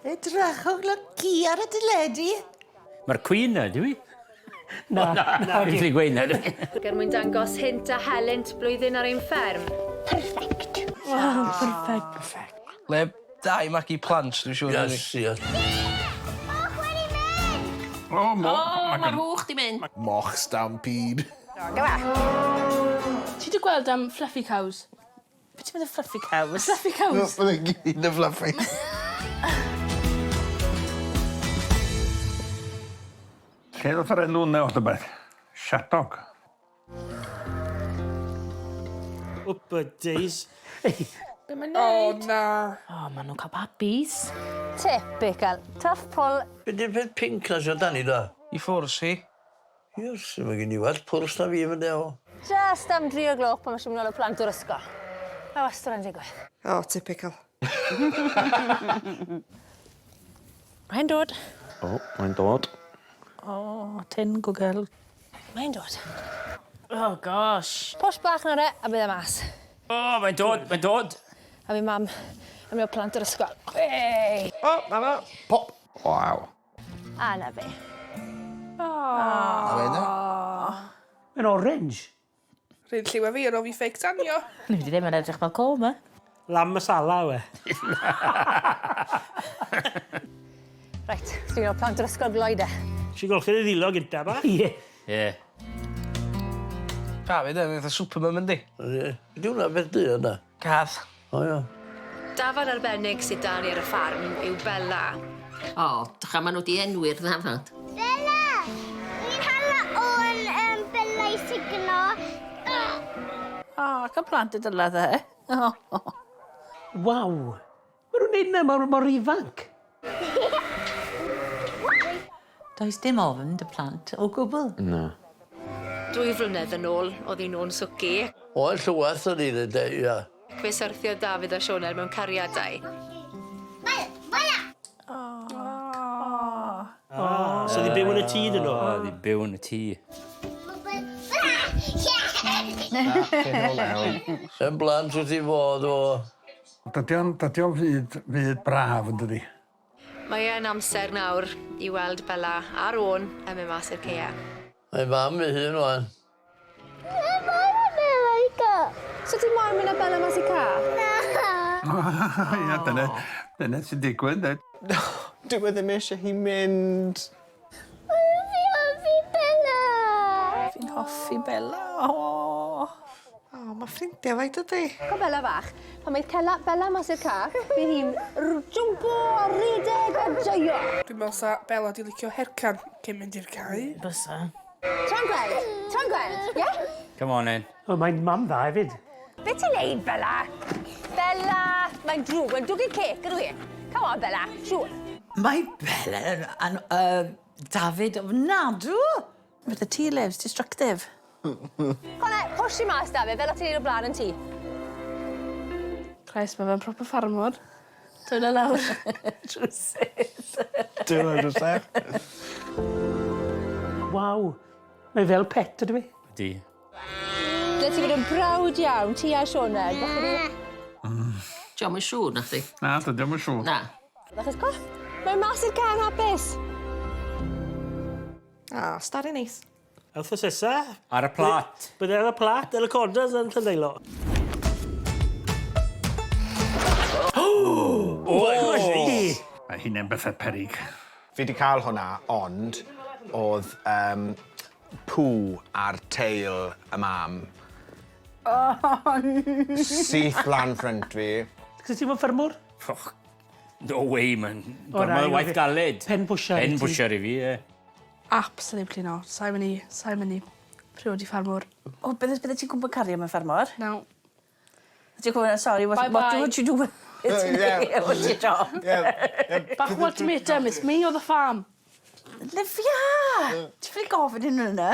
Edrychwch lygu ar y deledu. Mae'r Queen na, dwi? Na, Fi'n ffili gweud na, dwi? Ger mwyn dangos hynt a helynt blwyddyn ar ein fferm. Perfect. Wow, perfect. Le da i magu plant, dwi'n siŵr. Yes, yes. Mae mwch di mynd. Moch stampede. Ti wedi gweld am fluffy cows? Be ti'n mynd y fluffy cows? Fluffy cows? Byddai'n gyd yn fluffy. Lle ddoth yr enw yna o beth? Shadog. Whoopa days. Be mae'n neud? na. Maen nhw'n cael babis. Typical. Tough pull. Be di'r peth pink na sy'n dani da? I S4C. Yes, mae gen i weld pwrs na fi fynd o. Just am 3 o gloch pan mae siwmnol y plant o'r ysgol. A wastad yn digwydd. Oh, typical. Mae'n dod. Mae'n dod. Tin Google. Mae'n dod. Oh, gosh. Posh bach na re, a bydd e mas. Mae'n dod, mae'n dod. A fi mam yn mynd plant o'r ysgol. Hey! Na fa. Pop. Waw. A na fe. Mae'n orange. Rhaid lliw a fi ar ôl fi ffeic tanio. Ni wedi ddim yn edrych fel coma. Lam masala, we. Reit, dwi'n o'r plant o'r ysgol gloed e. Si golchi'n y ddilo gynta, ba? Ie. Pa fe, dwi'n eitha Superman mynd i. Ydy hwnna beth dy yna? Gath. O, ia. Dafod arbennig sydd dan ni ar y ffarm yw Bella. O, dycha maen nhw di enwi'r ddafod. Bella! Ni'n hala o'n Bella i signo. Cael plant y dyle dde. Waw. Mae nhw'n neud na mor ifanc. Does dim ofn dy plant o gwbl. Na. 2 flynedd yn ôl, oedd hi'n nhw'n swci. O, yn llywaith o'n i'n dweud, ia. Fe syrthio David a Sionel mewn cariadau. Bella! So di byw yn y tŷ dyn nhw. Di byw yn y tŷ. Yn blant wyt ti fod o... Dydy o'n fyd braf yn dydi? Mae e'n amser nawr i weld Bella ar ôl yn mynd mas i'r ceia. Mae mam mi hun o'n. So ti moyn mynd â Bella mas i ca? Ia, dyna sy'n digwydd, dweud. Dwi ddim eisiau hi mynd. Fi'n hoffi Bella. Mae ffrindiau faint ydi. Go Bella fach, pan mae Bella mas i'r ca, bydd hi'n jwmpo, rhedeg a joio. Dwi'n meddwl sa Bella di licio hercan cyn mynd i'r cae. Bysa. Tra'n gweld, ie? Come on in. O, mae'n mam dda hefyd. Be ti'n neud, Bella? Bella, mae'n drwg, mae'n dwg i'r cec, ydw i. Come on, Bella, siŵr. Mae Bella yn David ofnadw. Fydd y tea lives, destructive. Cone, pwys i mas, David, fel o ti'n neud o blaen yn ti. Chris, mae fe'n proper ffarmwr. Dwi'n lawr. Drwsys. Dwi'n rhywbeth. Waw. Mae fel pet ydw i. Di. Ble ti fod yn brawd iawn, ti a Sionel. Diolch yn siŵr na chdi. Na, dydy o'n siŵr. Na. Achos co, mae'n mas i'r can hapus. Star yn neis. Elf o sesa. Ar y plat. Bydd ar y plat, y cordas yn Llandeilo. Mae hynny'n bethau perig. Fi wedi cael hwnna, ond oedd pŵ ar teil y mam. Syth lan ffrant fi. Cys ti'n fod ffermwr? No way, man. Mae'n waith galed. Pen bwsiar. Pen bwsiar i fi, ie. Absolutely not. Sa'i mynd i priodi ffarmwr. O, bydde ti'n gwybod cario mewn ffarmwr? No. Ti'n gwybod, sorry, what you do? What's your job? Bach ultimatum, it's me or the farm. Olivia! Ti'n ffili gofyn hyn hwnna?